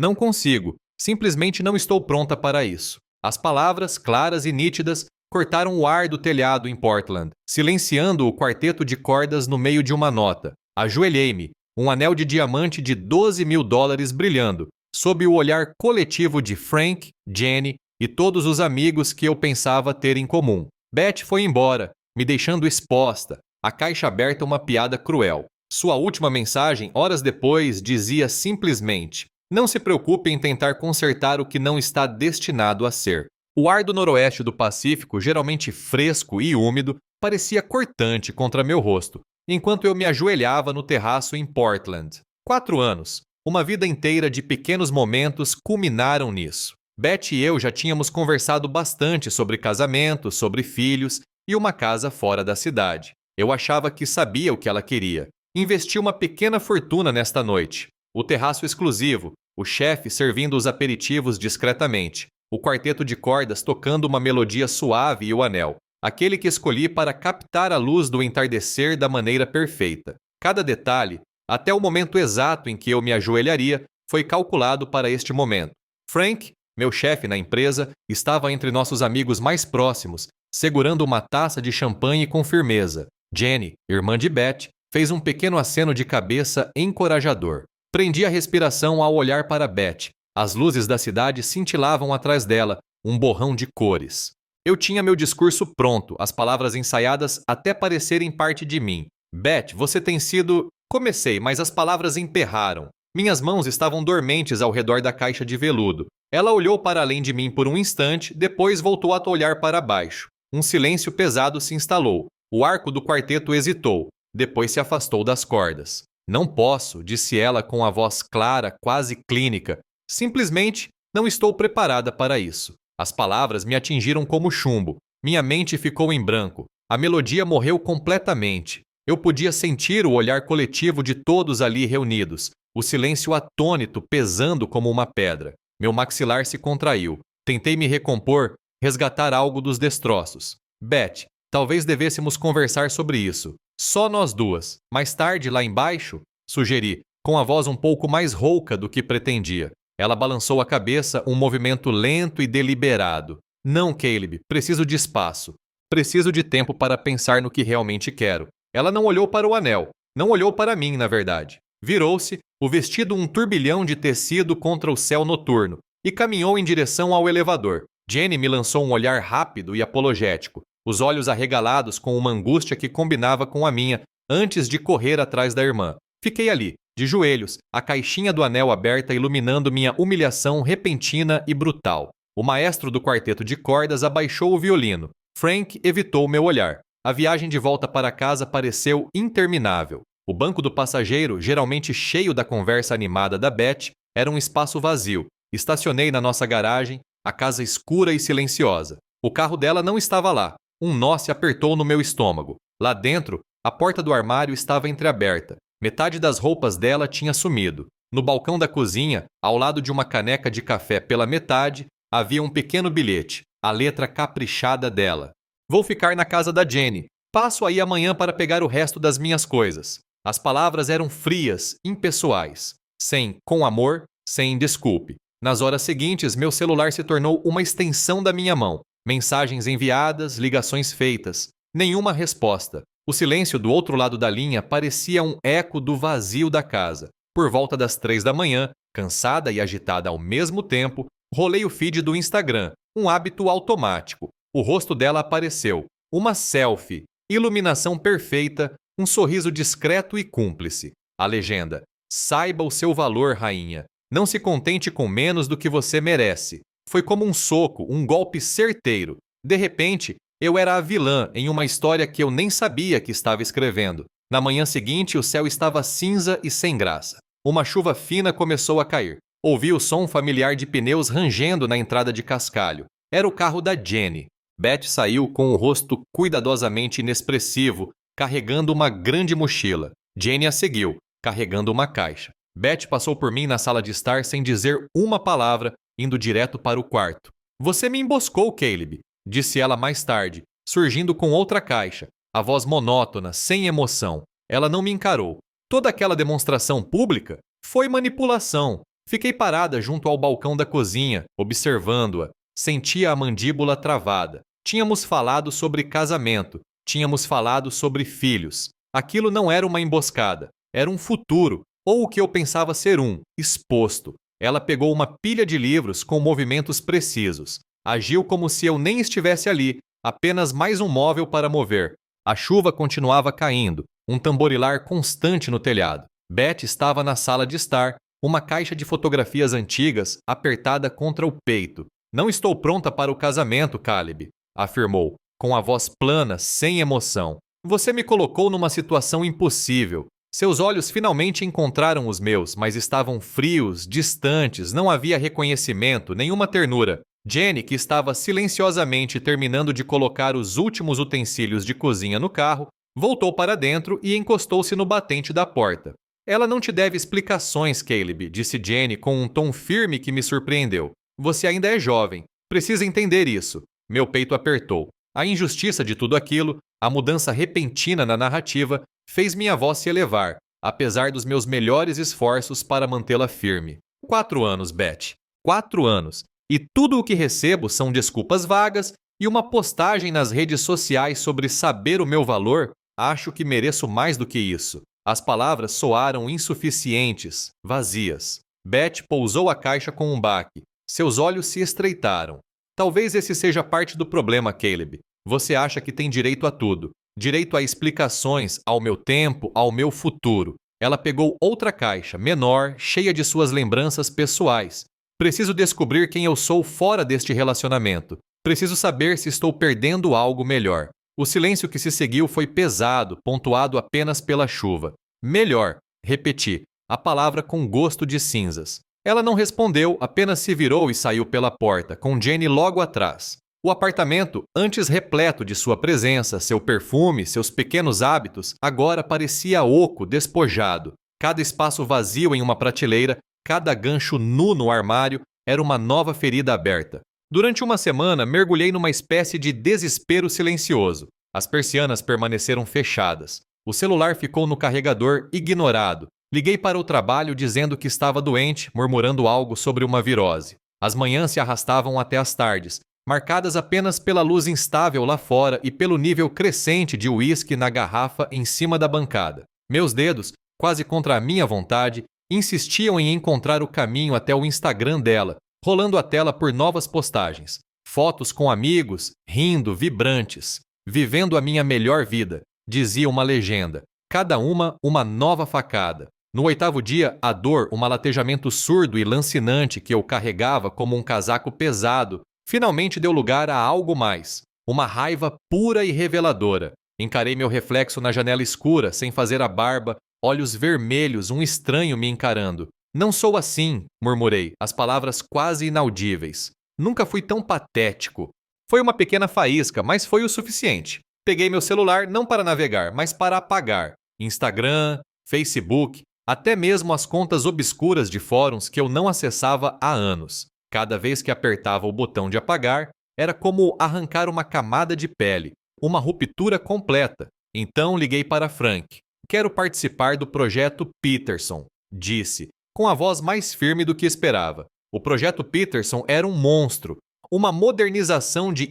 Não consigo. Simplesmente não estou pronta para isso. As palavras, claras e nítidas, cortaram o ar do telhado em Portland, silenciando o quarteto de cordas no meio de uma nota. Ajoelhei-me, um anel de diamante de $12.000 brilhando, sob o olhar coletivo de Frank, Jenny e todos os amigos que eu pensava ter em comum. Beth foi embora, me deixando exposta, a caixa aberta uma piada cruel. Sua última mensagem, horas depois, dizia simplesmente: não se preocupe em tentar consertar o que não está destinado a ser. O ar do noroeste do Pacífico, geralmente fresco e úmido, parecia cortante contra meu rosto, enquanto eu me ajoelhava no terraço em Portland. 4 anos, uma vida inteira de pequenos momentos culminaram nisso. Beth e eu já tínhamos conversado bastante sobre casamento, sobre filhos e uma casa fora da cidade. Eu achava que sabia o que ela queria. Investi uma pequena fortuna nesta noite. O terraço exclusivo, o chefe servindo os aperitivos discretamente, o quarteto de cordas tocando uma melodia suave e o anel, aquele que escolhi para captar a luz do entardecer da maneira perfeita. Cada detalhe, até o momento exato em que eu me ajoelharia, foi calculado para este momento. Frank, meu chefe na empresa, estava entre nossos amigos mais próximos, segurando uma taça de champanhe com firmeza. Jenny, irmã de Beth, fez um pequeno aceno de cabeça encorajador. Prendi a respiração ao olhar para Beth. As luzes da cidade cintilavam atrás dela, um borrão de cores. Eu tinha meu discurso pronto, as palavras ensaiadas até parecerem parte de mim. Beth, você tem sido... Comecei, mas as palavras emperraram. Minhas mãos estavam dormentes ao redor da caixa de veludo. Ela olhou para além de mim por um instante, depois voltou a olhar para baixo. Um silêncio pesado se instalou. O arco do quarteto hesitou, depois se afastou das cordas. Não posso, disse ela com a voz clara, quase clínica. Simplesmente não estou preparada para isso. As palavras me atingiram como chumbo. Minha mente ficou em branco. A melodia morreu completamente. Eu podia sentir o olhar coletivo de todos ali reunidos. O silêncio atônito pesando como uma pedra. Meu maxilar se contraiu. Tentei me recompor, resgatar algo dos destroços. Beth, talvez devêssemos conversar sobre isso. Só nós duas. Mais tarde, lá embaixo? Sugeri, com a voz um pouco mais rouca do que pretendia. Ela balançou a cabeça, um movimento lento e deliberado. Não, Caleb, preciso de espaço. Preciso de tempo para pensar no que realmente quero. Ela não olhou para o anel. Não olhou para mim, na verdade. Virou-se, o vestido um turbilhão de tecido contra o céu noturno, e caminhou em direção ao elevador. Jenny me lançou um olhar rápido e apologético, os olhos arregalados com uma angústia que combinava com a minha, antes de correr atrás da irmã. Fiquei ali, de joelhos, a caixinha do anel aberta iluminando minha humilhação repentina e brutal. O maestro do quarteto de cordas abaixou o violino. Frank evitou meu olhar. A viagem de volta para casa pareceu interminável. O banco do passageiro, geralmente cheio da conversa animada da Beth, era um espaço vazio. Estacionei na nossa garagem, a casa escura e silenciosa. O carro dela não estava lá. Um nó se apertou no meu estômago. Lá dentro, a porta do armário estava entreaberta. Metade das roupas dela tinha sumido. No balcão da cozinha, ao lado de uma caneca de café pela metade, havia um pequeno bilhete, a letra caprichada dela. Vou ficar na casa da Jenny. Passo aí amanhã para pegar o resto das minhas coisas. As palavras eram frias, impessoais. Sem com amor, sem desculpe. Nas horas seguintes, meu celular se tornou uma extensão da minha mão. Mensagens enviadas, ligações feitas. Nenhuma resposta. O silêncio do outro lado da linha parecia um eco do vazio da casa. Por volta das 3 da manhã, cansada e agitada ao mesmo tempo, rolei o feed do Instagram, um hábito automático. O rosto dela apareceu. Uma selfie. Iluminação perfeita, um sorriso discreto e cúmplice. A legenda: saiba o seu valor, rainha. Não se contente com menos do que você merece. Foi como um soco, um golpe certeiro. De repente, eu era a vilã em uma história que eu nem sabia que estava escrevendo. Na manhã seguinte, o céu estava cinza e sem graça. Uma chuva fina começou a cair. Ouvi o som familiar de pneus rangendo na entrada de cascalho. Era o carro da Jenny. Beth saiu com o rosto cuidadosamente inexpressivo, carregando uma grande mochila. Jenny a seguiu, carregando uma caixa. Beth passou por mim na sala de estar sem dizer uma palavra, indo direto para o quarto. Você me emboscou, Caleb, disse ela mais tarde, surgindo com outra caixa, a voz monótona, sem emoção. Ela não me encarou. Toda aquela demonstração pública foi manipulação. Fiquei parada junto ao balcão da cozinha, observando-a. Sentia a mandíbula travada. Tínhamos falado sobre casamento. Tínhamos falado sobre filhos. Aquilo não era uma emboscada. Era um futuro, ou o que eu pensava ser exposto. Ela pegou uma pilha de livros com movimentos precisos. Agiu como se eu nem estivesse ali, apenas mais um móvel para mover. A chuva continuava caindo, um tamborilar constante no telhado. Beth estava na sala de estar, uma caixa de fotografias antigas apertada contra o peito. Não estou pronta para o casamento, Caleb, afirmou, com a voz plana, sem emoção. Você me colocou numa situação impossível. Seus olhos finalmente encontraram os meus, mas estavam frios, distantes, não havia reconhecimento, nenhuma ternura. Jenny, que estava silenciosamente terminando de colocar os últimos utensílios de cozinha no carro, voltou para dentro e encostou-se no batente da porta. Ela não te deve explicações, Caleb, disse Jenny com um tom firme que me surpreendeu. Você ainda é jovem. Precisa entender isso. Meu peito apertou. A injustiça de tudo aquilo, a mudança repentina na narrativa, fez minha voz se elevar, apesar dos meus melhores esforços para mantê-la firme. 4 anos, Beth. 4 anos. E tudo o que recebo são desculpas vagas e uma postagem nas redes sociais sobre saber o meu valor. Acho que mereço mais do que isso. As palavras soaram insuficientes, vazias. Beth pousou a caixa com um baque. Seus olhos se estreitaram. Talvez esse seja parte do problema, Caleb. Você acha que tem direito a tudo. Direito a explicações, ao meu tempo, ao meu futuro. Ela pegou outra caixa, menor, cheia de suas lembranças pessoais. Preciso descobrir quem eu sou fora deste relacionamento. Preciso saber se estou perdendo algo melhor. O silêncio que se seguiu foi pesado, pontuado apenas pela chuva. Melhor, repeti, a palavra com gosto de cinzas. Ela não respondeu, apenas se virou e saiu pela porta, com Jenny logo atrás. O apartamento, antes repleto de sua presença, seu perfume, seus pequenos hábitos, agora parecia oco, despojado. Cada espaço vazio em uma prateleira, cada gancho nu no armário, era uma nova ferida aberta. Durante uma semana, mergulhei numa espécie de desespero silencioso. As persianas permaneceram fechadas. O celular ficou no carregador, ignorado. Liguei para o trabalho dizendo que estava doente, murmurando algo sobre uma virose. As manhãs se arrastavam até as tardes, marcadas apenas pela luz instável lá fora e pelo nível crescente de uísque na garrafa em cima da bancada. Meus dedos, quase contra a minha vontade, insistiam em encontrar o caminho até o Instagram dela, rolando a tela por novas postagens. Fotos com amigos, rindo, vibrantes. Vivendo a minha melhor vida, dizia uma legenda. Cada uma nova facada. No 8º dia, a dor, um latejamento surdo e lancinante que eu carregava como um casaco pesado, finalmente deu lugar a algo mais. Uma raiva pura e reveladora. Encarei meu reflexo na janela escura, sem fazer a barba, olhos vermelhos, um estranho me encarando. Não sou assim, murmurei, as palavras quase inaudíveis. Nunca fui tão patético. Foi uma pequena faísca, mas foi o suficiente. Peguei meu celular não para navegar, mas para apagar. Instagram, Facebook, até mesmo as contas obscuras de fóruns que eu não acessava há anos. Cada vez que apertava o botão de apagar, era como arrancar uma camada de pele, uma ruptura completa. Então liguei para Frank. Quero participar do projeto Peterson, disse, com a voz mais firme do que esperava. O projeto Peterson era um monstro, uma modernização de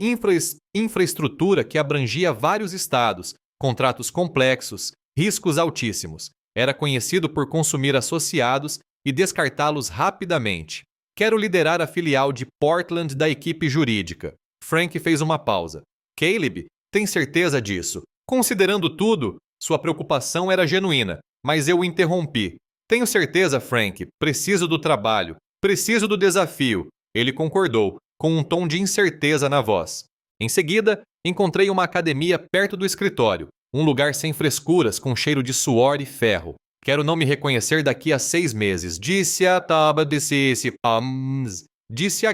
infraestrutura que abrangia vários estados, contratos complexos, riscos altíssimos. Era conhecido por consumir associados e descartá-los rapidamente. Quero liderar a filial de Portland da equipe jurídica. Frank fez uma pausa. Caleb, tem certeza disso? Considerando tudo, sua preocupação era genuína, mas eu o interrompi. Tenho certeza, Frank. Preciso do trabalho. Preciso do desafio. Ele concordou, com um tom de incerteza na voz. Em seguida, encontrei uma academia perto do escritório. Um lugar sem frescuras, com cheiro de suor e ferro. Quero não me reconhecer daqui a 6 meses, disse a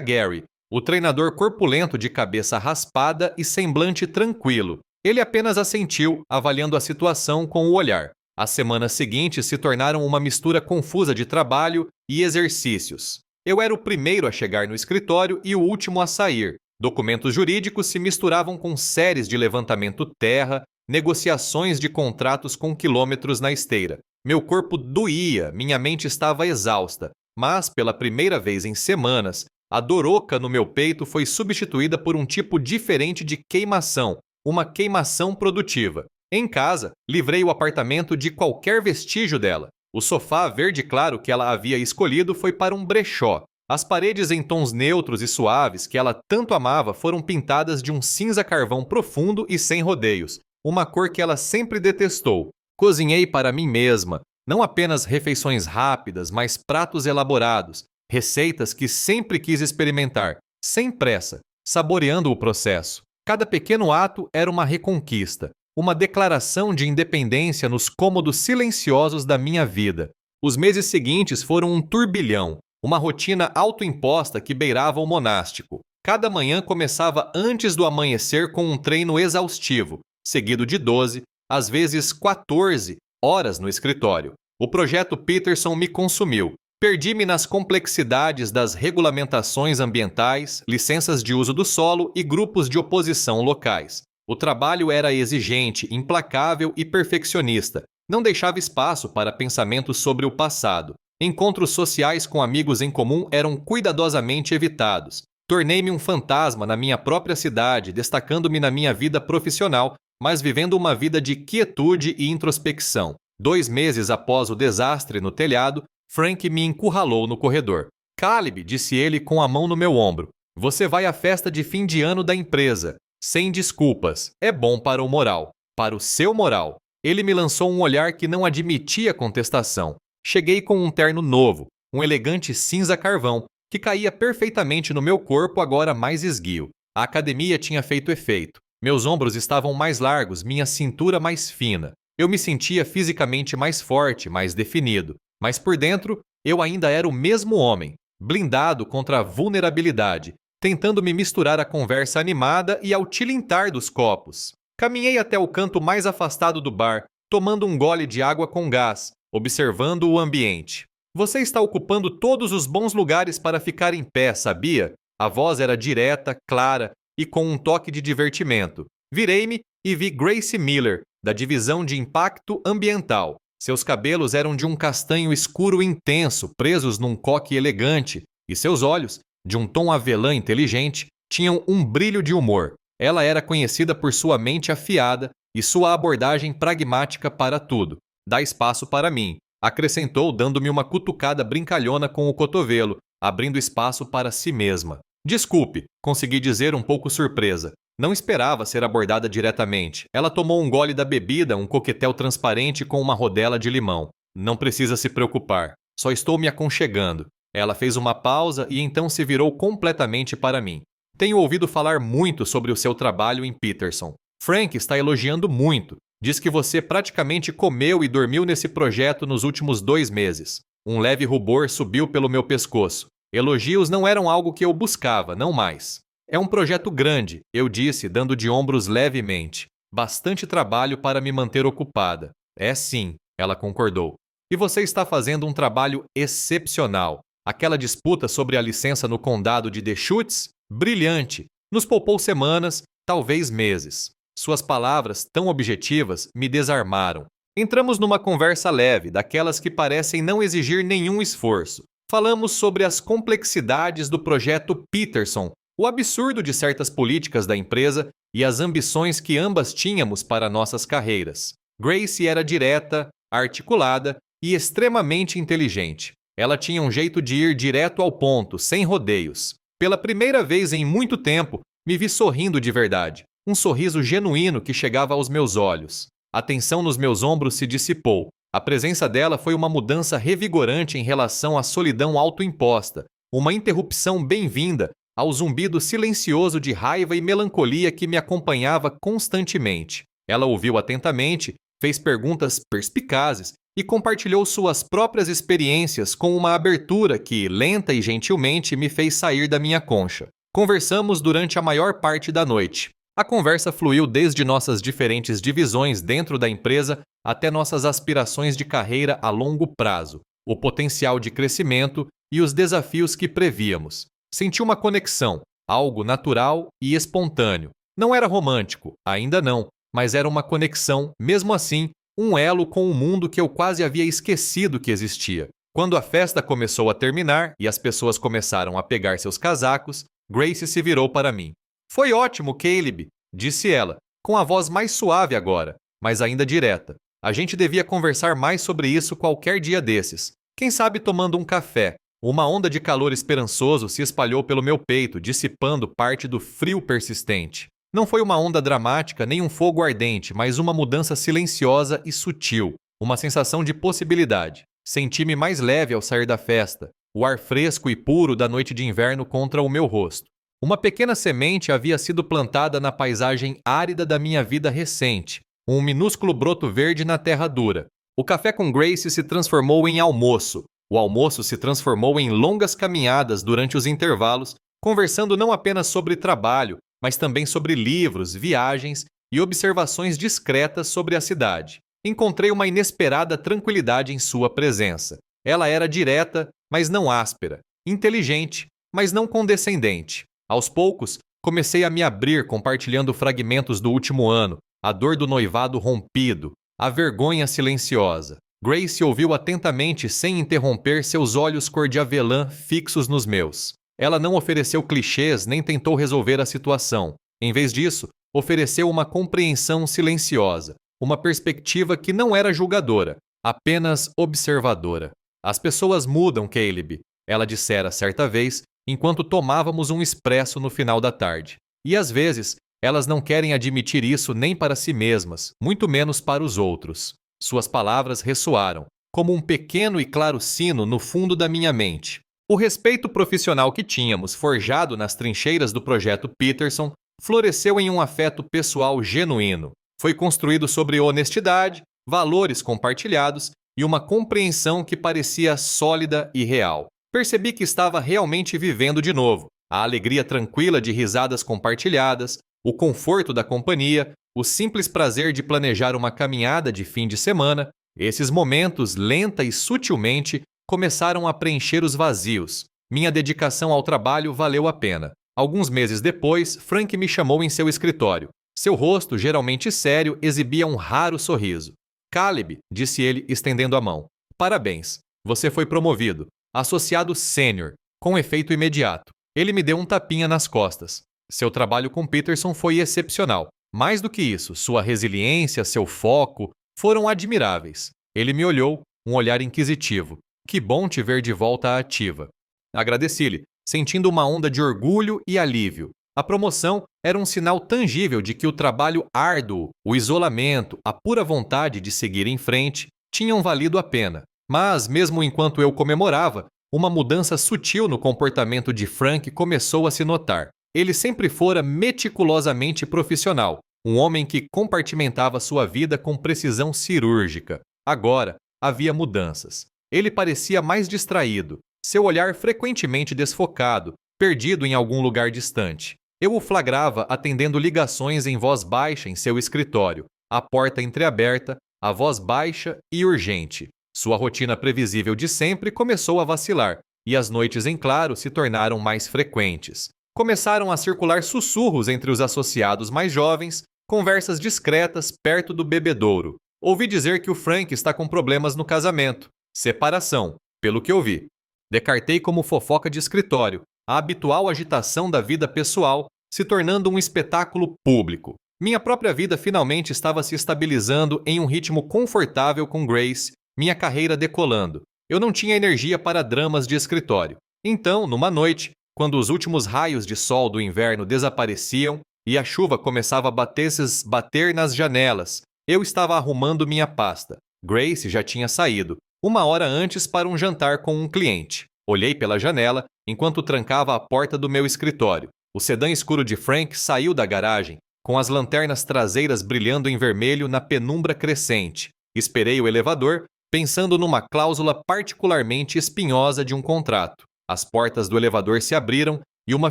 Gary, o treinador corpulento de cabeça raspada e semblante tranquilo. Ele apenas assentiu, avaliando a situação com o olhar. As semanas seguintes se tornaram uma mistura confusa de trabalho e exercícios. Eu era o primeiro a chegar no escritório e o último a sair. Documentos jurídicos se misturavam com séries de levantamento terra, negociações de contratos com quilômetros na esteira. Meu corpo doía, minha mente estava exausta, mas, pela primeira vez em semanas, a dor oca no meu peito foi substituída por um tipo diferente de queimação, uma queimação produtiva. Em casa, livrei o apartamento de qualquer vestígio dela. O sofá verde claro que ela havia escolhido foi para um brechó. As paredes em tons neutros e suaves que ela tanto amava foram pintadas de um cinza carvão profundo e sem rodeios, uma cor que ela sempre detestou. Cozinhei para mim mesma, não apenas refeições rápidas, mas pratos elaborados, receitas que sempre quis experimentar, sem pressa, saboreando o processo. Cada pequeno ato era uma reconquista, uma declaração de independência nos cômodos silenciosos da minha vida. Os meses seguintes foram um turbilhão, uma rotina autoimposta que beirava o monástico. Cada manhã começava antes do amanhecer com um treino exaustivo, seguido de 12, às vezes 14, horas no escritório. O projeto Peterson me consumiu. Perdi-me nas complexidades das regulamentações ambientais, licenças de uso do solo e grupos de oposição locais. O trabalho era exigente, implacável e perfeccionista. Não deixava espaço para pensamentos sobre o passado. Encontros sociais com amigos em comum eram cuidadosamente evitados. Tornei-me um fantasma na minha própria cidade, destacando-me na minha vida profissional, mas vivendo uma vida de quietude e introspecção. 2 meses após o desastre no telhado, Frank me encurralou no corredor. Caleb, disse ele com a mão no meu ombro, você vai à festa de fim de ano da empresa. Sem desculpas. É bom para o moral. Para o seu moral. Ele me lançou um olhar que não admitia contestação. Cheguei com um terno novo, um elegante cinza carvão, que caía perfeitamente no meu corpo agora mais esguio. A academia tinha feito efeito. Meus ombros estavam mais largos, minha cintura mais fina. Eu me sentia fisicamente mais forte, mais definido. Mas por dentro, eu ainda era o mesmo homem, blindado contra a vulnerabilidade, tentando me misturar à conversa animada e ao tilintar dos copos. Caminhei até o canto mais afastado do bar, tomando um gole de água com gás, observando o ambiente. Você está ocupando todos os bons lugares para ficar em pé, sabia? A voz era direta, clara e com um toque de divertimento. Virei-me e vi Grace Miller, da Divisão de Impacto Ambiental. Seus cabelos eram de um castanho escuro intenso, presos num coque elegante, e seus olhos, de um tom avelã inteligente, tinham um brilho de humor. Ela era conhecida por sua mente afiada e sua abordagem pragmática para tudo. Dá espaço para mim, acrescentou dando-me uma cutucada brincalhona com o cotovelo, abrindo espaço para si mesma. Desculpe, consegui dizer um pouco surpresa. Não esperava ser abordada diretamente. Ela tomou um gole da bebida, um coquetel transparente com uma rodela de limão. Não precisa se preocupar. Só estou me aconchegando. Ela fez uma pausa e então se virou completamente para mim. Tenho ouvido falar muito sobre o seu trabalho em Peterson. Frank está elogiando muito. Diz que você praticamente comeu e dormiu nesse projeto nos últimos 2 meses. Um leve rubor subiu pelo meu pescoço. Elogios não eram algo que eu buscava, não mais. É um projeto grande, eu disse, dando de ombros levemente. Bastante trabalho para me manter ocupada. É sim, ela concordou. E você está fazendo um trabalho excepcional. Aquela disputa sobre a licença no condado de Deschutes? Brilhante. Nos poupou semanas, talvez meses. Suas palavras, tão objetivas, me desarmaram. Entramos numa conversa leve, daquelas que parecem não exigir nenhum esforço. Falamos sobre as complexidades do projeto Peterson, o absurdo de certas políticas da empresa e as ambições que ambas tínhamos para nossas carreiras. Grace era direta, articulada e extremamente inteligente. Ela tinha um jeito de ir direto ao ponto, sem rodeios. Pela primeira vez em muito tempo, me vi sorrindo de verdade. Um sorriso genuíno que chegava aos meus olhos. A tensão nos meus ombros se dissipou. A presença dela foi uma mudança revigorante em relação à solidão autoimposta, uma interrupção bem-vinda ao zumbido silencioso de raiva e melancolia que me acompanhava constantemente. Ela ouviu atentamente, fez perguntas perspicazes e compartilhou suas próprias experiências com uma abertura que, lenta e gentilmente, me fez sair da minha concha. Conversamos durante a maior parte da noite. A conversa fluiu desde nossas diferentes divisões dentro da empresa até nossas aspirações de carreira a longo prazo, o potencial de crescimento e os desafios que prevíamos. Senti uma conexão, algo natural e espontâneo. Não era romântico, ainda não, mas era uma conexão, mesmo assim, um elo com um mundo que eu quase havia esquecido que existia. Quando a festa começou a terminar e as pessoas começaram a pegar seus casacos, Grace se virou para mim. Foi ótimo, Caleb, disse ela, com a voz mais suave agora, mas ainda direta. A gente devia conversar mais sobre isso qualquer dia desses. Quem sabe tomando um café. Uma onda de calor esperançoso se espalhou pelo meu peito, dissipando parte do frio persistente. Não foi uma onda dramática nem um fogo ardente, mas uma mudança silenciosa e sutil, uma sensação de possibilidade. Senti-me mais leve ao sair da festa, o ar fresco e puro da noite de inverno contra o meu rosto. Uma pequena semente havia sido plantada na paisagem árida da minha vida recente, um minúsculo broto verde na terra dura. O café com Grace se transformou em almoço. O almoço se transformou em longas caminhadas durante os intervalos, conversando não apenas sobre trabalho, mas também sobre livros, viagens e observações discretas sobre a cidade. Encontrei uma inesperada tranquilidade em sua presença. Ela era direta, mas não áspera, inteligente, mas não condescendente. Aos poucos, comecei a me abrir compartilhando fragmentos do último ano, a dor do noivado rompido, a vergonha silenciosa. Grace ouviu atentamente sem interromper, seus olhos cor de avelã fixos nos meus. Ela não ofereceu clichês nem tentou resolver a situação. Em vez disso, ofereceu uma compreensão silenciosa, uma perspectiva que não era julgadora, apenas observadora. As pessoas mudam, Caleb, ela dissera certa vez, enquanto tomávamos um expresso no final da tarde. E às vezes, elas não querem admitir isso nem para si mesmas, muito menos para os outros. Suas palavras ressoaram, como um pequeno e claro sino no fundo da minha mente. O respeito profissional que tínhamos forjado nas trincheiras do projeto Peterson floresceu em um afeto pessoal genuíno. Foi construído sobre honestidade, valores compartilhados e uma compreensão que parecia sólida e real. Percebi que estava realmente vivendo de novo. A alegria tranquila de risadas compartilhadas, o conforto da companhia, o simples prazer de planejar uma caminhada de fim de semana, esses momentos, lenta e sutilmente, começaram a preencher os vazios. Minha dedicação ao trabalho valeu a pena. Alguns meses depois, Frank me chamou em seu escritório. Seu rosto, geralmente sério, exibia um raro sorriso. Caleb, disse ele, estendendo a mão. Parabéns, você foi promovido. Associado sênior, com efeito imediato. Ele me deu um tapinha nas costas. Seu trabalho com Peterson foi excepcional. Mais do que isso, sua resiliência, seu foco, foram admiráveis. Ele me olhou, um olhar inquisitivo. Que bom te ver de volta à ativa. Agradeci-lhe, sentindo uma onda de orgulho e alívio. A promoção era um sinal tangível de que o trabalho árduo, o isolamento, a pura vontade de seguir em frente tinham valido a pena. Mas, mesmo enquanto eu comemorava, uma mudança sutil no comportamento de Frank começou a se notar. Ele sempre fora meticulosamente profissional, um homem que compartimentava sua vida com precisão cirúrgica. Agora, havia mudanças. Ele parecia mais distraído, seu olhar frequentemente desfocado, perdido em algum lugar distante. Eu o flagrava atendendo ligações em voz baixa em seu escritório, a porta entreaberta, a voz baixa e urgente. Sua rotina previsível de sempre começou a vacilar, e as noites em claro se tornaram mais frequentes. Começaram a circular sussurros entre os associados mais jovens, conversas discretas perto do bebedouro. Ouvi dizer que o Frank está com problemas no casamento. Separação, pelo que ouvi. Descartei como fofoca de escritório, a habitual agitação da vida pessoal se tornando um espetáculo público. Minha própria vida finalmente estava se estabilizando em um ritmo confortável com Grace, minha carreira decolando. Eu não tinha energia para dramas de escritório. Então, numa noite, quando os últimos raios de sol do inverno desapareciam e a chuva começava a bater nas janelas, eu estava arrumando minha pasta. Grace já tinha saído, uma hora antes para um jantar com um cliente. Olhei pela janela enquanto trancava a porta do meu escritório. O sedã escuro de Frank saiu da garagem, com as lanternas traseiras brilhando em vermelho na penumbra crescente. Esperei o elevador, pensando numa cláusula particularmente espinhosa de um contrato. As portas do elevador se abriram e uma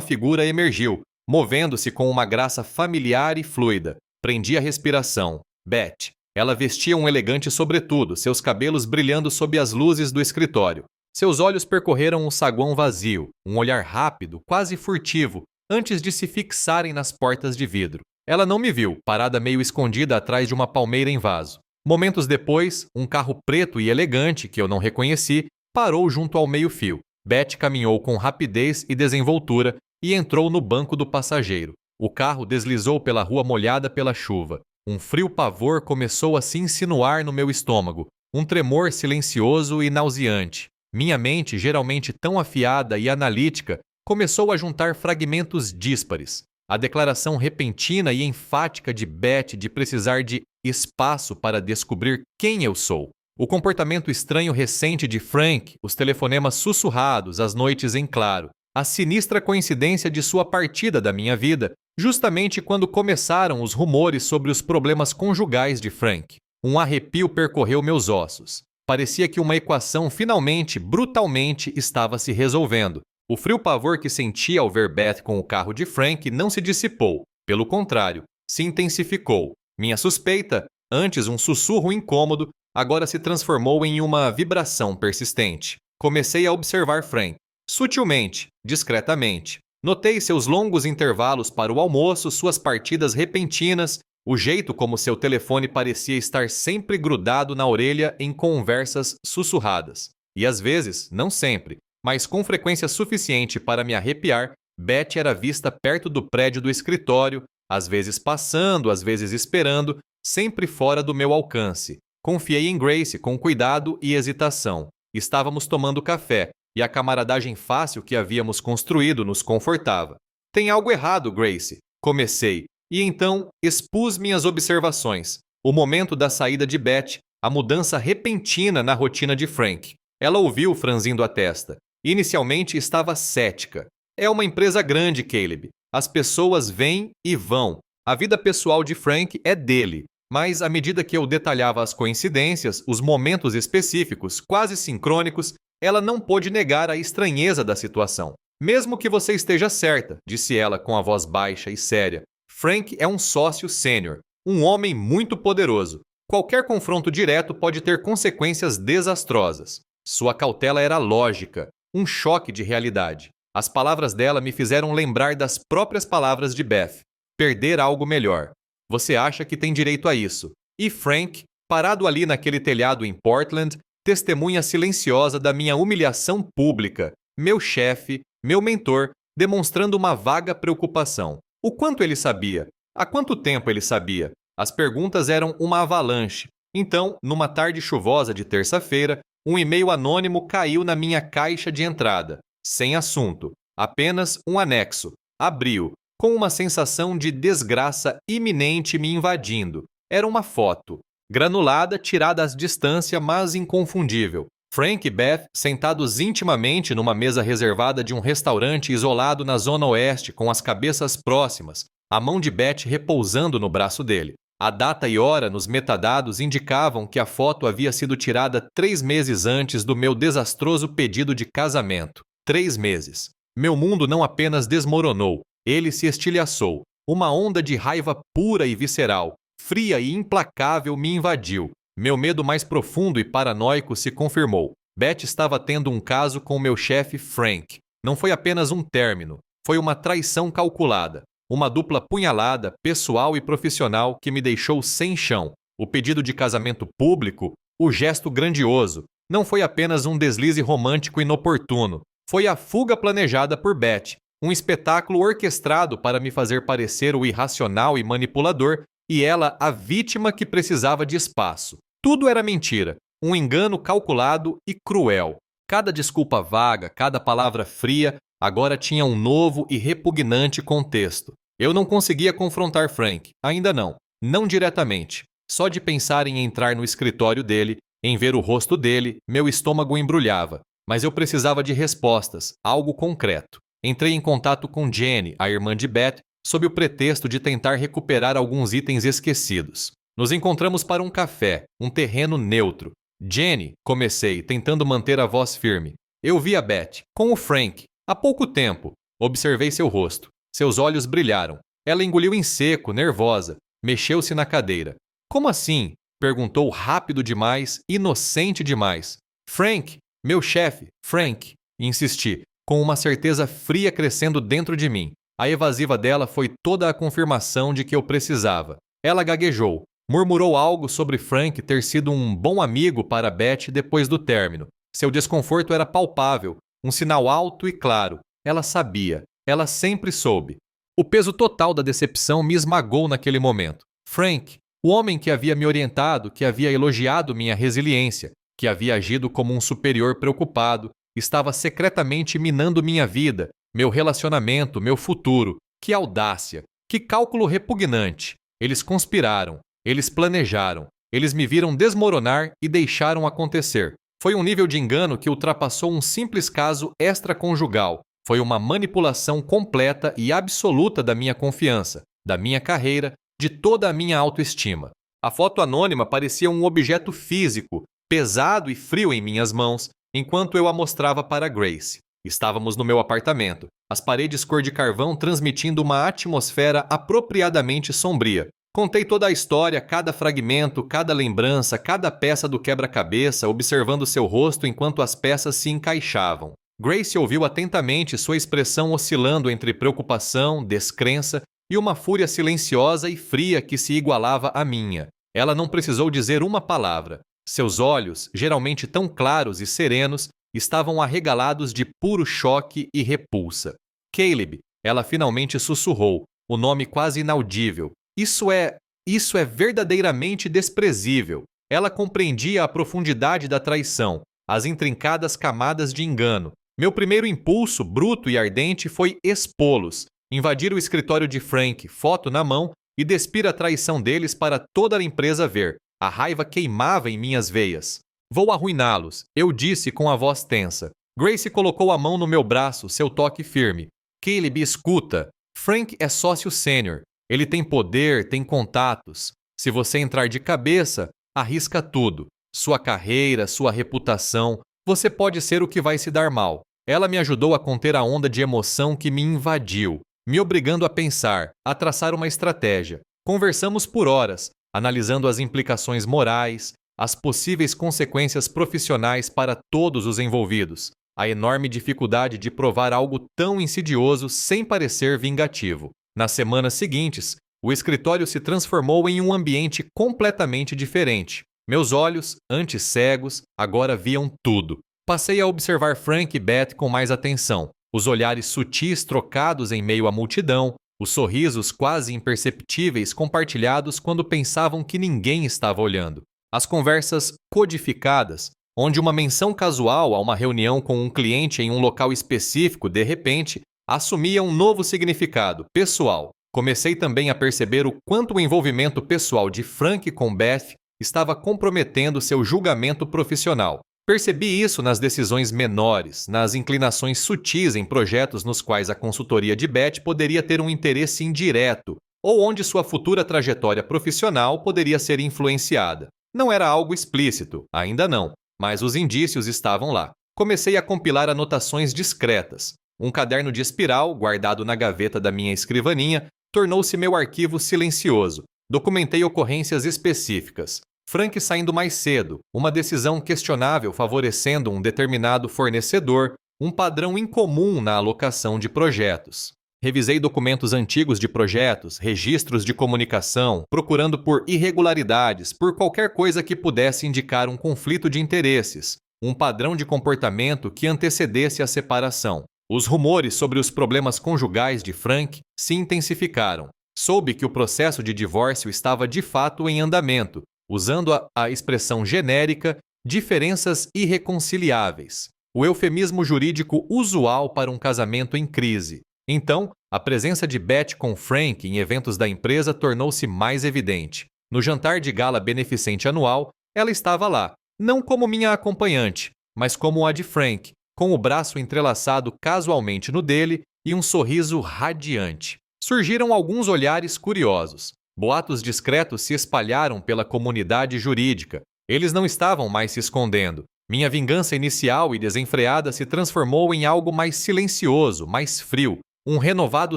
figura emergiu, movendo-se com uma graça familiar e fluida. Prendi a respiração. Beth. Ela vestia um elegante sobretudo, seus cabelos brilhando sob as luzes do escritório. Seus olhos percorreram o saguão vazio, um olhar rápido, quase furtivo, antes de se fixarem nas portas de vidro. Ela não me viu, parada meio escondida atrás de uma palmeira em vaso. Momentos depois, um carro preto e elegante, que eu não reconheci, parou junto ao meio-fio. Beth caminhou com rapidez e desenvoltura e entrou no banco do passageiro. O carro deslizou pela rua molhada pela chuva. Um frio pavor começou a se insinuar no meu estômago, um tremor silencioso e nauseante. Minha mente, geralmente tão afiada e analítica, começou a juntar fragmentos díspares. A declaração repentina e enfática de Beth de precisar de espaço para descobrir quem eu sou. O comportamento estranho recente de Frank, os telefonemas sussurrados, as noites em claro. A sinistra coincidência de sua partida da minha vida, justamente quando começaram os rumores sobre os problemas conjugais de Frank. Um arrepio percorreu meus ossos. Parecia que uma equação finalmente, brutalmente, estava se resolvendo. O frio pavor que senti ao ver Beth com o carro de Frank não se dissipou. Pelo contrário, se intensificou. Minha suspeita, antes um sussurro incômodo, agora se transformou em uma vibração persistente. Comecei a observar Frank. Sutilmente, discretamente. Notei seus longos intervalos para o almoço, suas partidas repentinas, o jeito como seu telefone parecia estar sempre grudado na orelha em conversas sussurradas. E às vezes, não sempre, mas com frequência suficiente para me arrepiar, Beth era vista perto do prédio do escritório, às vezes passando, às vezes esperando, sempre fora do meu alcance. Confiei em Grace com cuidado e hesitação. Estávamos tomando café, e a camaradagem fácil que havíamos construído nos confortava. Tem algo errado, Grace. Comecei, e então expus minhas observações. O momento da saída de Beth, a mudança repentina na rotina de Frank. Ela ouviu franzindo a testa. Inicialmente estava cética. É uma empresa grande, Caleb. As pessoas vêm e vão. A vida pessoal de Frank é dele. Mas, à medida que eu detalhava as coincidências, os momentos específicos, quase sincrônicos, ela não pôde negar a estranheza da situação. Mesmo que você esteja certa, disse ela com a voz baixa e séria. Frank é um sócio sênior, um homem muito poderoso. Qualquer confronto direto pode ter consequências desastrosas. Sua cautela era lógica, um choque de realidade. As palavras dela me fizeram lembrar das próprias palavras de Beth. Perder algo melhor. Você acha que tem direito a isso. E Frank, parado ali naquele telhado em Portland, testemunha silenciosa da minha humilhação pública, meu chefe, meu mentor, demonstrando uma vaga preocupação. O quanto ele sabia? Há quanto tempo ele sabia? As perguntas eram uma avalanche. Então, numa tarde chuvosa de terça-feira, um e-mail anônimo caiu na minha caixa de entrada. Sem assunto, apenas um anexo. Abriu, com uma sensação de desgraça iminente me invadindo. Era uma foto. Granulada, tirada à distância, mas inconfundível. Frank e Beth sentados intimamente numa mesa reservada de um restaurante isolado na zona oeste, com as cabeças próximas, a mão de Beth repousando no braço dele. A data e hora nos metadados indicavam que a foto havia sido tirada 3 meses antes do meu desastroso pedido de casamento. 3 meses. Meu mundo não apenas desmoronou, ele se estilhaçou. Uma onda de raiva pura e visceral, fria e implacável me invadiu. Meu medo mais profundo e paranoico se confirmou. Beth estava tendo um caso com meu chefe Frank. Não foi apenas um término, foi uma traição calculada. Uma dupla punhalada, pessoal e profissional, que me deixou sem chão. O pedido de casamento público, o gesto grandioso, não foi apenas um deslize romântico inoportuno. Foi a fuga planejada por Beth, um espetáculo orquestrado para me fazer parecer o irracional e manipulador, e ela a vítima que precisava de espaço. Tudo era mentira, um engano calculado e cruel. Cada desculpa vaga, cada palavra fria, agora tinha um novo e repugnante contexto. Eu não conseguia confrontar Frank, ainda não, não diretamente. Só de pensar em entrar no escritório dele, em ver o rosto dele, meu estômago embrulhava. Mas eu precisava de respostas, algo concreto. Entrei em contato com Jenny, a irmã de Beth, sob o pretexto de tentar recuperar alguns itens esquecidos. Nos encontramos para um café, um terreno neutro. Jenny, comecei, tentando manter a voz firme. Eu vi a Beth, com o Frank, há pouco tempo. Observei seu rosto. Seus olhos brilharam. Ela engoliu em seco, nervosa. Mexeu-se na cadeira. Como assim? Perguntou rápido demais, inocente demais. Frank, meu chefe, Frank. Insisti, com uma certeza fria crescendo dentro de mim. A evasiva dela foi toda a confirmação de que eu precisava. Ela gaguejou. Murmurou algo sobre Frank ter sido um bom amigo para Beth depois do término. Seu desconforto era palpável, um sinal alto e claro. Ela sabia, ela sempre soube. O peso total da decepção me esmagou naquele momento. Frank, o homem que havia me orientado, que havia elogiado minha resiliência, que havia agido como um superior preocupado, estava secretamente minando minha vida, meu relacionamento, meu futuro. Que audácia! Que cálculo repugnante! Eles conspiraram, eles planejaram, eles me viram desmoronar e deixaram acontecer. Foi um nível de engano que ultrapassou um simples caso extraconjugal. Foi uma manipulação completa e absoluta da minha confiança, da minha carreira, de toda a minha autoestima. A foto anônima parecia um objeto físico, pesado e frio em minhas mãos, enquanto eu a mostrava para Grace. Estávamos no meu apartamento, as paredes cor de carvão transmitindo uma atmosfera apropriadamente sombria. Contei toda a história, cada fragmento, cada lembrança, cada peça do quebra-cabeça, observando seu rosto enquanto as peças se encaixavam. Grace ouviu atentamente, sua expressão oscilando entre preocupação, descrença e uma fúria silenciosa e fria que se igualava à minha. Ela não precisou dizer uma palavra. Seus olhos, geralmente tão claros e serenos, estavam arregalados de puro choque e repulsa. Caleb, ela finalmente sussurrou, o nome quase inaudível. Isso é verdadeiramente desprezível. Ela compreendia a profundidade da traição, as intrincadas camadas de engano. Meu primeiro impulso, bruto e ardente, foi expô-los, invadir o escritório de Frank, foto na mão, e despir a traição deles para toda a empresa ver. A raiva queimava em minhas veias. Vou arruiná-los, eu disse com a voz tensa. Grace colocou a mão no meu braço, seu toque firme. Caleb, escuta. Frank é sócio sênior. Ele tem poder, tem contatos. Se você entrar de cabeça, arrisca tudo. Sua carreira, sua reputação. Você pode ser o que vai se dar mal. Ela me ajudou a conter a onda de emoção que me invadiu, me obrigando a pensar, a traçar uma estratégia. Conversamos por horas, analisando as implicações morais, as possíveis consequências profissionais para todos os envolvidos, a enorme dificuldade de provar algo tão insidioso sem parecer vingativo. Nas semanas seguintes, o escritório se transformou em um ambiente completamente diferente. Meus olhos, antes cegos, agora viam tudo. Passei a observar Frank e Beth com mais atenção. Os olhares sutis trocados em meio à multidão, os sorrisos quase imperceptíveis compartilhados quando pensavam que ninguém estava olhando. As conversas codificadas, onde uma menção casual a uma reunião com um cliente em um local específico, de repente, assumia um novo significado, pessoal. Comecei também a perceber o quanto o envolvimento pessoal de Frank com Beth estava comprometendo seu julgamento profissional. Percebi isso nas decisões menores, nas inclinações sutis em projetos nos quais a consultoria de Beth poderia ter um interesse indireto, ou onde sua futura trajetória profissional poderia ser influenciada. Não era algo explícito, ainda não, mas os indícios estavam lá. Comecei a compilar anotações discretas. Um caderno de espiral, guardado na gaveta da minha escrivaninha, tornou-se meu arquivo silencioso. Documentei ocorrências específicas. Frank saindo mais cedo, uma decisão questionável favorecendo um determinado fornecedor, um padrão incomum na alocação de projetos. Revisei documentos antigos de projetos, registros de comunicação, procurando por irregularidades, por qualquer coisa que pudesse indicar um conflito de interesses, um padrão de comportamento que antecedesse a separação. Os rumores sobre os problemas conjugais de Frank se intensificaram. Soube que o processo de divórcio estava de fato em andamento, usando a expressão genérica diferenças irreconciliáveis, o eufemismo jurídico usual para um casamento em crise. Então, a presença de Beth com Frank em eventos da empresa tornou-se mais evidente. No jantar de gala beneficente anual, ela estava lá, não como minha acompanhante, mas como a de Frank, com o braço entrelaçado casualmente no dele e um sorriso radiante. Surgiram alguns olhares curiosos. Boatos discretos se espalharam pela comunidade jurídica. Eles não estavam mais se escondendo. Minha vingança inicial e desenfreada se transformou em algo mais silencioso, mais frio, um renovado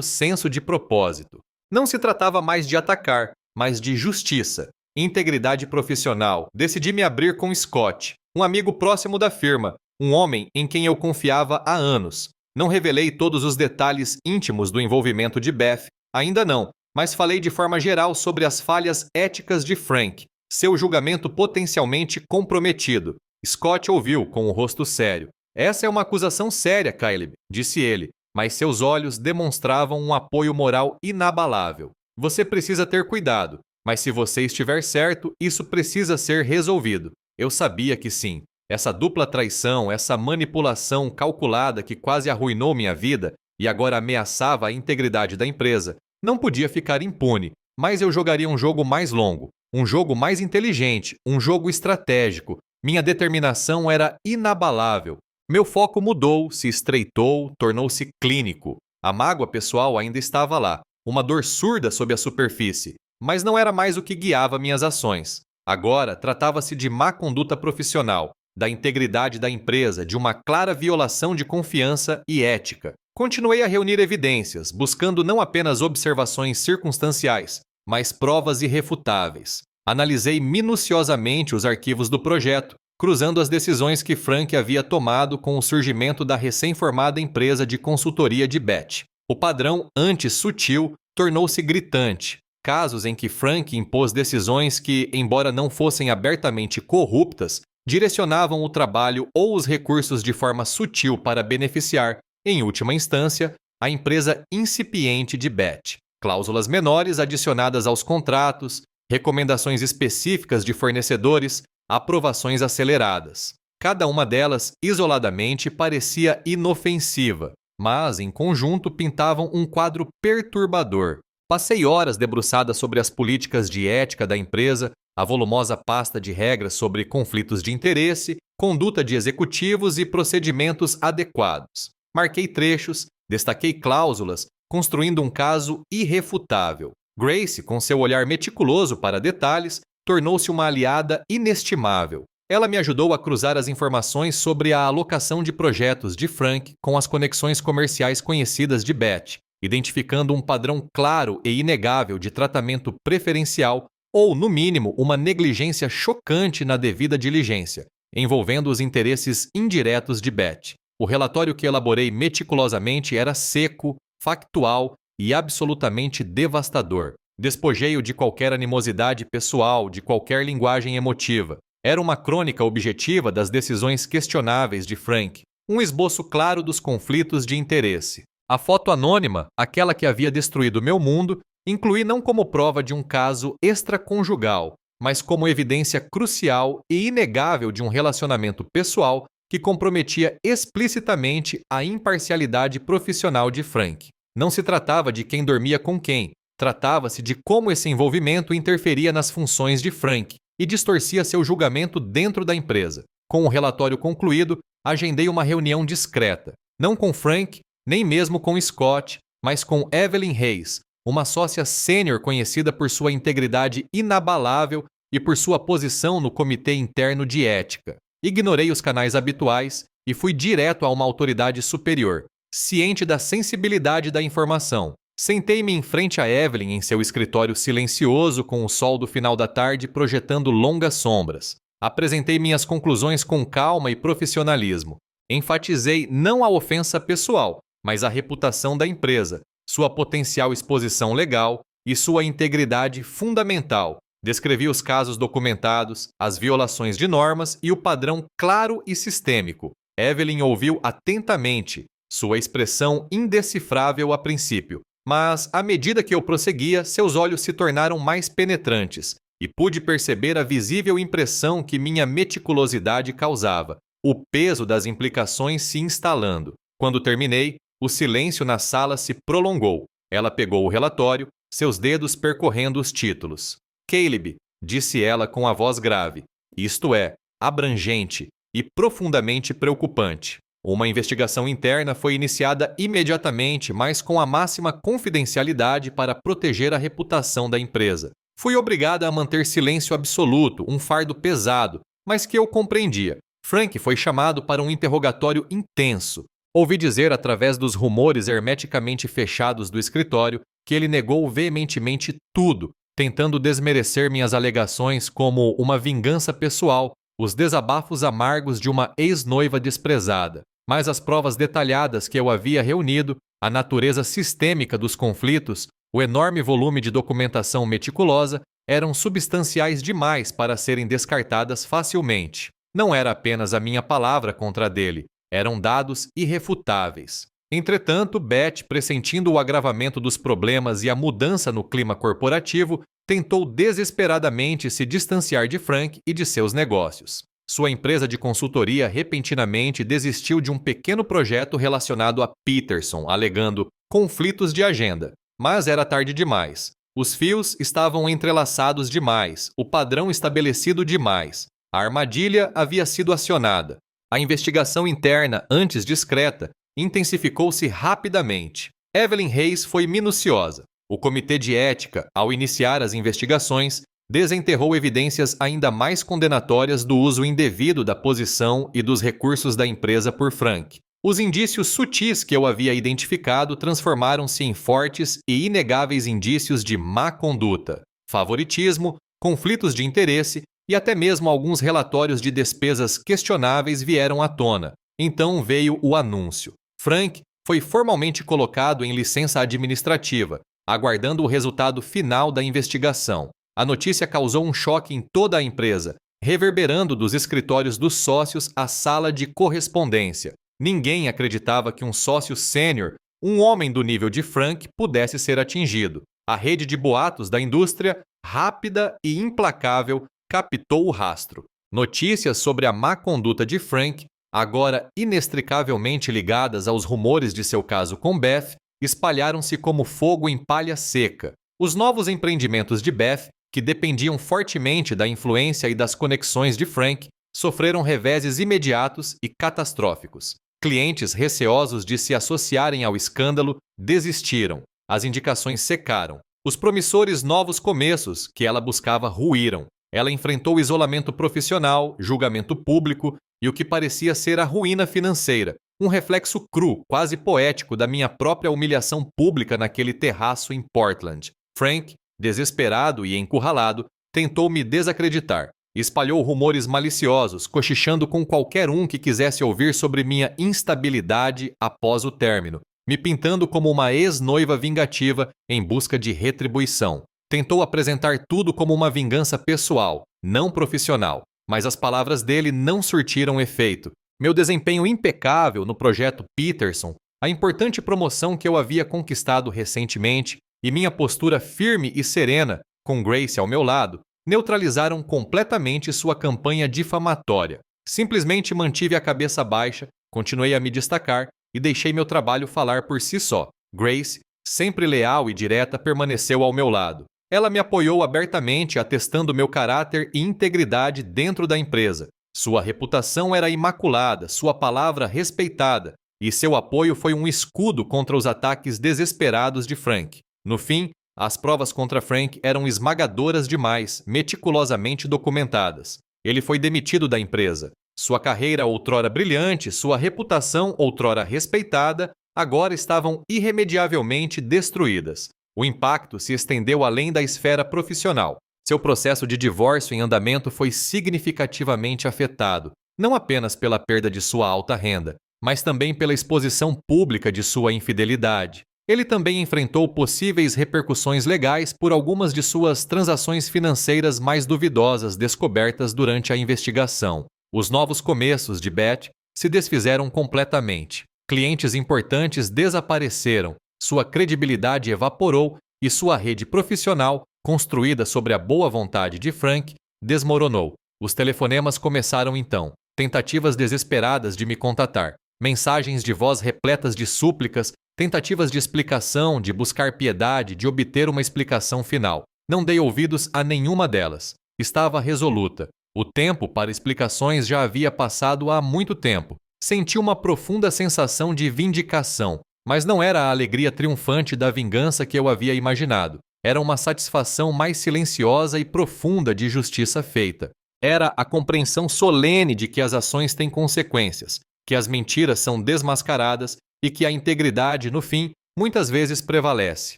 senso de propósito. Não se tratava mais de atacar, mas de justiça, integridade profissional. Decidi me abrir com Scott, um amigo próximo da firma, um homem em quem eu confiava há anos. Não revelei todos os detalhes íntimos do envolvimento de Beth, ainda não, mas falei de forma geral sobre as falhas éticas de Frank, seu julgamento potencialmente comprometido. Scott ouviu com o rosto sério. Essa é uma acusação séria, Caleb, disse ele, mas seus olhos demonstravam um apoio moral inabalável. Você precisa ter cuidado, mas se você estiver certo, isso precisa ser resolvido. Eu sabia que sim. Essa dupla traição, essa manipulação calculada que quase arruinou minha vida e agora ameaçava a integridade da empresa, não podia ficar impune, mas eu jogaria um jogo mais longo, um jogo mais inteligente, um jogo estratégico. Minha determinação era inabalável. Meu foco mudou, se estreitou, tornou-se clínico. A mágoa pessoal ainda estava lá, uma dor surda sob a superfície, mas não era mais o que guiava minhas ações. Agora, tratava-se de má conduta profissional, da integridade da empresa, de uma clara violação de confiança e ética. Continuei a reunir evidências, buscando não apenas observações circunstanciais, mas provas irrefutáveis. Analisei minuciosamente os arquivos do projeto, cruzando as decisões que Frank havia tomado com o surgimento da recém-formada empresa de consultoria de Beth. O padrão, antes sutil, tornou-se gritante. Casos em que Frank impôs decisões que, embora não fossem abertamente corruptas, direcionavam o trabalho ou os recursos de forma sutil para beneficiar, em última instância, a empresa incipiente de Beth. Cláusulas menores adicionadas aos contratos, recomendações específicas de fornecedores, aprovações aceleradas. Cada uma delas, isoladamente, parecia inofensiva, mas, em conjunto, pintavam um quadro perturbador. Passei horas debruçada sobre as políticas de ética da empresa, a volumosa pasta de regras sobre conflitos de interesse, conduta de executivos e procedimentos adequados. Marquei trechos, destaquei cláusulas, construindo um caso irrefutável. Grace, com seu olhar meticuloso para detalhes, tornou-se uma aliada inestimável. Ela me ajudou a cruzar as informações sobre a alocação de projetos de Frank com as conexões comerciais conhecidas de Beth, identificando um padrão claro e inegável de tratamento preferencial ou, no mínimo, uma negligência chocante na devida diligência, envolvendo os interesses indiretos de Beth. O relatório que elaborei meticulosamente era seco, factual e absolutamente devastador. Despojei-o de qualquer animosidade pessoal, de qualquer linguagem emotiva. Era uma crônica objetiva das decisões questionáveis de Frank, um esboço claro dos conflitos de interesse. A foto anônima, aquela que havia destruído meu mundo, incluí não como prova de um caso extraconjugal, mas como evidência crucial e inegável de um relacionamento pessoal que comprometia explicitamente a imparcialidade profissional de Frank. Não se tratava de quem dormia com quem, tratava-se de como esse envolvimento interferia nas funções de Frank e distorcia seu julgamento dentro da empresa. Com o relatório concluído, agendei uma reunião discreta, não com Frank, nem mesmo com Scott, mas com Evelyn Hayes, uma sócia sênior conhecida por sua integridade inabalável e por sua posição no comitê interno de ética. Ignorei os canais habituais e fui direto a uma autoridade superior, ciente da sensibilidade da informação. Sentei-me em frente a Evelyn em seu escritório silencioso com o sol do final da tarde projetando longas sombras. Apresentei minhas conclusões com calma e profissionalismo. Enfatizei não a ofensa pessoal, mas a reputação da empresa, sua potencial exposição legal e sua integridade fundamental. Descrevi os casos documentados, as violações de normas e o padrão claro e sistêmico. Evelyn ouviu atentamente, sua expressão indecifrável a princípio, mas, à medida que eu prosseguia, seus olhos se tornaram mais penetrantes e pude perceber a visível impressão que minha meticulosidade causava, o peso das implicações se instalando. Quando terminei, o silêncio na sala se prolongou. Ela pegou o relatório, seus dedos percorrendo os títulos. Caleb, disse ela com a voz grave, isto é, abrangente e profundamente preocupante. Uma investigação interna foi iniciada imediatamente, mas com a máxima confidencialidade para proteger a reputação da empresa. Fui obrigada a manter silêncio absoluto, um fardo pesado, mas que eu compreendia. Frank foi chamado para um interrogatório intenso. Ouvi dizer, através dos rumores hermeticamente fechados do escritório, que ele negou veementemente tudo, tentando desmerecer minhas alegações como uma vingança pessoal, os desabafos amargos de uma ex-noiva desprezada. Mas as provas detalhadas que eu havia reunido, a natureza sistêmica dos conflitos, o enorme volume de documentação meticulosa, eram substanciais demais para serem descartadas facilmente. Não era apenas a minha palavra contra a dele, eram dados irrefutáveis. Entretanto, Beth, pressentindo o agravamento dos problemas e a mudança no clima corporativo, tentou desesperadamente se distanciar de Frank e de seus negócios. Sua empresa de consultoria repentinamente desistiu de um pequeno projeto relacionado a Peterson, alegando conflitos de agenda. Mas era tarde demais. Os fios estavam entrelaçados demais, o padrão estabelecido demais. A armadilha havia sido acionada. A investigação interna, antes discreta, intensificou-se rapidamente. Evelyn Hayes foi minuciosa. O comitê de ética, ao iniciar as investigações, desenterrou evidências ainda mais condenatórias do uso indevido da posição e dos recursos da empresa por Frank. Os indícios sutis que eu havia identificado transformaram-se em fortes e inegáveis indícios de má conduta, favoritismo, conflitos de interesse e até mesmo alguns relatórios de despesas questionáveis vieram à tona. Então veio o anúncio. Frank foi formalmente colocado em licença administrativa, aguardando o resultado final da investigação. A notícia causou um choque em toda a empresa, reverberando dos escritórios dos sócios à sala de correspondência. Ninguém acreditava que um sócio sênior, um homem do nível de Frank, pudesse ser atingido. A rede de boatos da indústria, rápida e implacável, captou o rastro. Notícias sobre a má conduta de Frank, agora inextricavelmente ligadas aos rumores de seu caso com Beth, espalharam-se como fogo em palha seca. Os novos empreendimentos de Beth, que dependiam fortemente da influência e das conexões de Frank, sofreram reveses imediatos e catastróficos. Clientes receosos de se associarem ao escândalo desistiram. As indicações secaram. Os promissores novos começos que ela buscava ruíram. Ela enfrentou isolamento profissional, julgamento público e o que parecia ser a ruína financeira, um reflexo cru, quase poético da minha própria humilhação pública naquele terraço em Portland. Frank, desesperado e encurralado, tentou me desacreditar. Espalhou rumores maliciosos, cochichando com qualquer um que quisesse ouvir sobre minha instabilidade após o término, me pintando como uma ex-noiva vingativa em busca de retribuição. Tentou apresentar tudo como uma vingança pessoal, não profissional, mas as palavras dele não surtiram efeito. Meu desempenho impecável no projeto Peterson, a importante promoção que eu havia conquistado recentemente e minha postura firme e serena, com Grace ao meu lado, neutralizaram completamente sua campanha difamatória. Simplesmente mantive a cabeça baixa, continuei a me destacar e deixei meu trabalho falar por si só. Grace, sempre leal e direta, permaneceu ao meu lado. Ela me apoiou abertamente, atestando meu caráter e integridade dentro da empresa. Sua reputação era imaculada, sua palavra respeitada, e seu apoio foi um escudo contra os ataques desesperados de Frank. No fim, as provas contra Frank eram esmagadoras demais, meticulosamente documentadas. Ele foi demitido da empresa. Sua carreira outrora brilhante, sua reputação outrora respeitada, agora estavam irremediavelmente destruídas. O impacto se estendeu além da esfera profissional. Seu processo de divórcio em andamento foi significativamente afetado, não apenas pela perda de sua alta renda, mas também pela exposição pública de sua infidelidade. Ele também enfrentou possíveis repercussões legais por algumas de suas transações financeiras mais duvidosas descobertas durante a investigação. Os novos começos de Beth se desfizeram completamente. Clientes importantes desapareceram, sua credibilidade evaporou e sua rede profissional, construída sobre a boa vontade de Frank, desmoronou. Os telefonemas começaram então, tentativas desesperadas de me contatar, mensagens de voz repletas de súplicas, tentativas de explicação, de buscar piedade, de obter uma explicação final. Não dei ouvidos a nenhuma delas. Estava resoluta. O tempo para explicações já havia passado há muito tempo. Senti uma profunda sensação de vindicação, mas não era a alegria triunfante da vingança que eu havia imaginado. Era uma satisfação mais silenciosa e profunda de justiça feita. Era a compreensão solene de que as ações têm consequências, que as mentiras são desmascaradas e que a integridade, no fim, muitas vezes prevalece.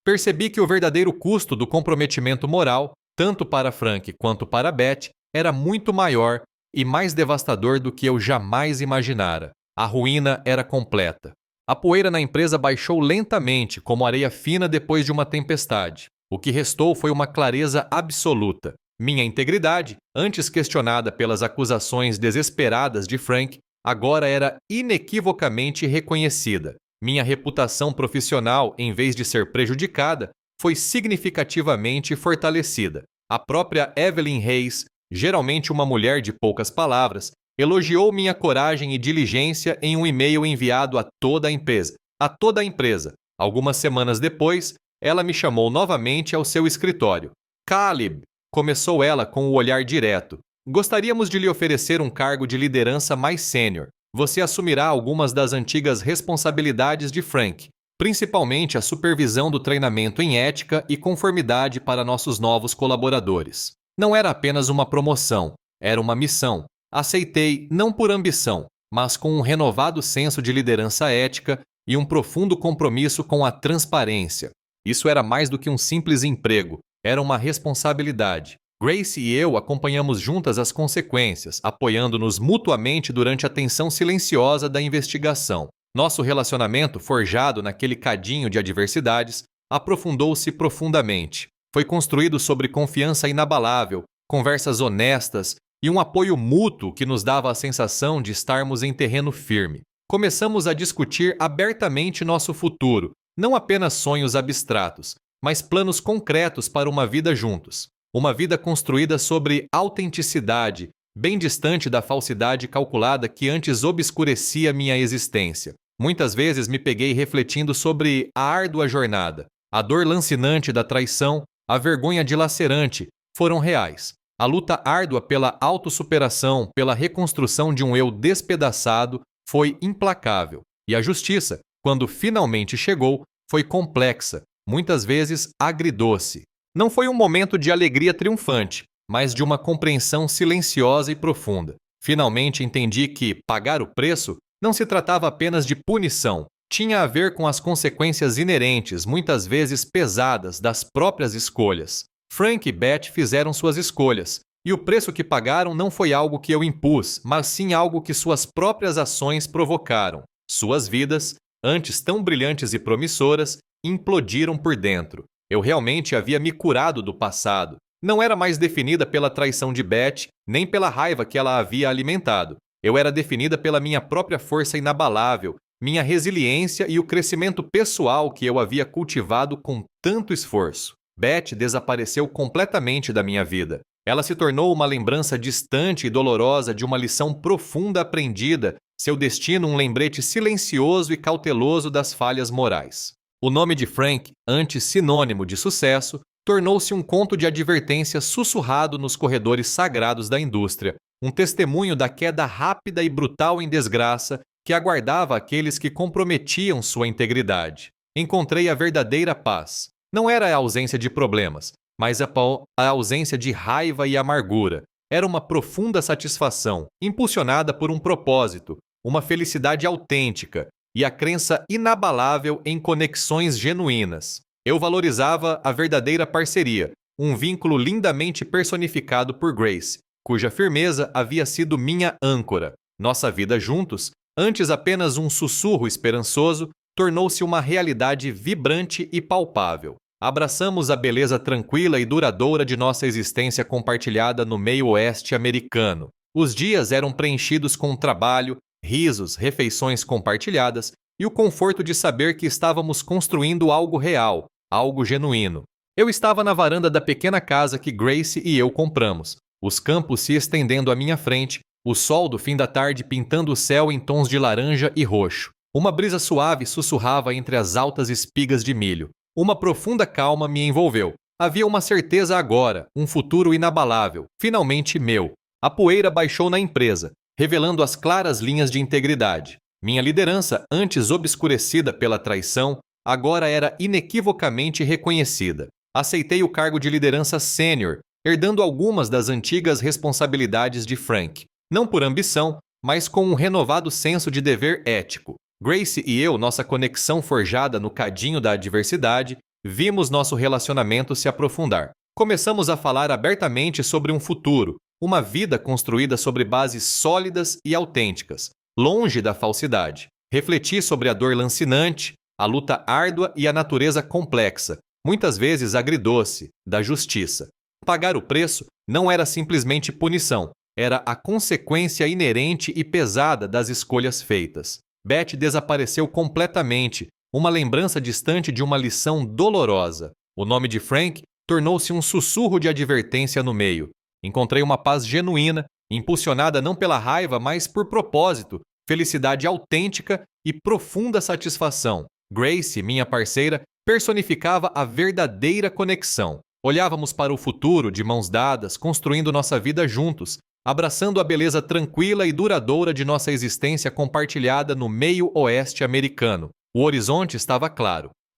Percebi que o verdadeiro custo do comprometimento moral, tanto para Frank quanto para Beth, era muito maior e mais devastador do que eu jamais imaginara. A ruína era completa. A poeira na empresa baixou lentamente, como areia fina depois de uma tempestade. O que restou foi uma clareza absoluta. Minha integridade, antes questionada pelas acusações desesperadas de Frank, agora era inequivocamente reconhecida. Minha reputação profissional, em vez de ser prejudicada, foi significativamente fortalecida. A própria Evelyn Hayes, geralmente uma mulher de poucas palavras, elogiou minha coragem e diligência em um e-mail enviado a toda a empresa. Algumas semanas depois, ela me chamou novamente ao seu escritório. Caleb, começou ela com o olhar direto. Gostaríamos de lhe oferecer um cargo de liderança mais sênior. Você assumirá algumas das antigas responsabilidades de Frank, principalmente a supervisão do treinamento em ética e conformidade para nossos novos colaboradores. Não era apenas uma promoção, era uma missão. Aceitei não por ambição, mas com um renovado senso de liderança ética e um profundo compromisso com a transparência. Isso era mais do que um simples emprego, era uma responsabilidade. Grace e eu acompanhamos juntas as consequências, apoiando-nos mutuamente durante a tensão silenciosa da investigação. Nosso relacionamento, forjado naquele cadinho de adversidades, aprofundou-se profundamente. Foi construído sobre confiança inabalável, conversas honestas e um apoio mútuo que nos dava a sensação de estarmos em terreno firme. Começamos a discutir abertamente nosso futuro, não apenas sonhos abstratos, mas planos concretos para uma vida juntos. Uma vida construída sobre autenticidade, bem distante da falsidade calculada que antes obscurecia minha existência. Muitas vezes me peguei refletindo sobre a árdua jornada. A dor lancinante da traição, a vergonha dilacerante, foram reais. A luta árdua pela autossuperação, pela reconstrução de um eu despedaçado, foi implacável. E a justiça, quando finalmente chegou, foi complexa, muitas vezes agridoce. Não foi um momento de alegria triunfante, mas de uma compreensão silenciosa e profunda. Finalmente entendi que pagar o preço não se tratava apenas de punição, tinha a ver com as consequências inerentes, muitas vezes pesadas, das próprias escolhas. Frank e Beth fizeram suas escolhas, e o preço que pagaram não foi algo que eu impus, mas sim algo que suas próprias ações provocaram. Suas vidas, antes tão brilhantes e promissoras, implodiram por dentro. Eu realmente havia me curado do passado. Não era mais definida pela traição de Beth, nem pela raiva que ela havia alimentado. Eu era definida pela minha própria força inabalável, minha resiliência e o crescimento pessoal que eu havia cultivado com tanto esforço. Beth desapareceu completamente da minha vida. Ela se tornou uma lembrança distante e dolorosa de uma lição profunda aprendida, seu destino um lembrete silencioso e cauteloso das falhas morais. O nome de Frank, antes sinônimo de sucesso, tornou-se um conto de advertência sussurrado nos corredores sagrados da indústria, um testemunho da queda rápida e brutal em desgraça que aguardava aqueles que comprometiam sua integridade. Encontrei a verdadeira paz. Não era a ausência de problemas, mas a ausência de raiva e amargura. Era uma profunda satisfação, impulsionada por um propósito, uma felicidade autêntica e a crença inabalável em conexões genuínas. Eu valorizava a verdadeira parceria, um vínculo lindamente personificado por Grace, cuja firmeza havia sido minha âncora. Nossa vida juntos, antes apenas um sussurro esperançoso, tornou-se uma realidade vibrante e palpável. Abraçamos a beleza tranquila e duradoura de nossa existência compartilhada no meio oeste americano. Os dias eram preenchidos com trabalho, risos, refeições compartilhadas e o conforto de saber que estávamos construindo algo real, algo genuíno. Eu estava na varanda da pequena casa que Grace e eu compramos, os campos se estendendo à minha frente, o sol do fim da tarde pintando o céu em tons de laranja e roxo. Uma brisa suave sussurrava entre as altas espigas de milho. Uma profunda calma me envolveu. Havia uma certeza agora, um futuro inabalável, finalmente meu. A poeira baixou na empresa, revelando as claras linhas de integridade. Minha liderança, antes obscurecida pela traição, agora era inequivocamente reconhecida. Aceitei o cargo de liderança sênior, herdando algumas das antigas responsabilidades de Frank. Não por ambição, mas com um renovado senso de dever ético. Grace e eu, nossa conexão forjada no cadinho da adversidade, vimos nosso relacionamento se aprofundar. Começamos a falar abertamente sobre um futuro, uma vida construída sobre bases sólidas e autênticas, longe da falsidade. Refleti sobre a dor lancinante, a luta árdua e a natureza complexa, muitas vezes agridoce, da justiça. Pagar o preço Não era simplesmente punição, era a consequência inerente e pesada das escolhas feitas. Beth desapareceu completamente, uma lembrança distante de uma lição dolorosa. O nome de Frank tornou-se um sussurro de advertência no meio. Encontrei uma paz genuína, impulsionada não pela raiva, mas por propósito, felicidade autêntica e profunda satisfação. Grace, minha parceira, personificava a verdadeira conexão. Olhávamos para o futuro de mãos dadas, construindo nossa vida juntos, abraçando a beleza tranquila e duradoura de nossa existência compartilhada no meio oeste americano. O horizonte estava claro.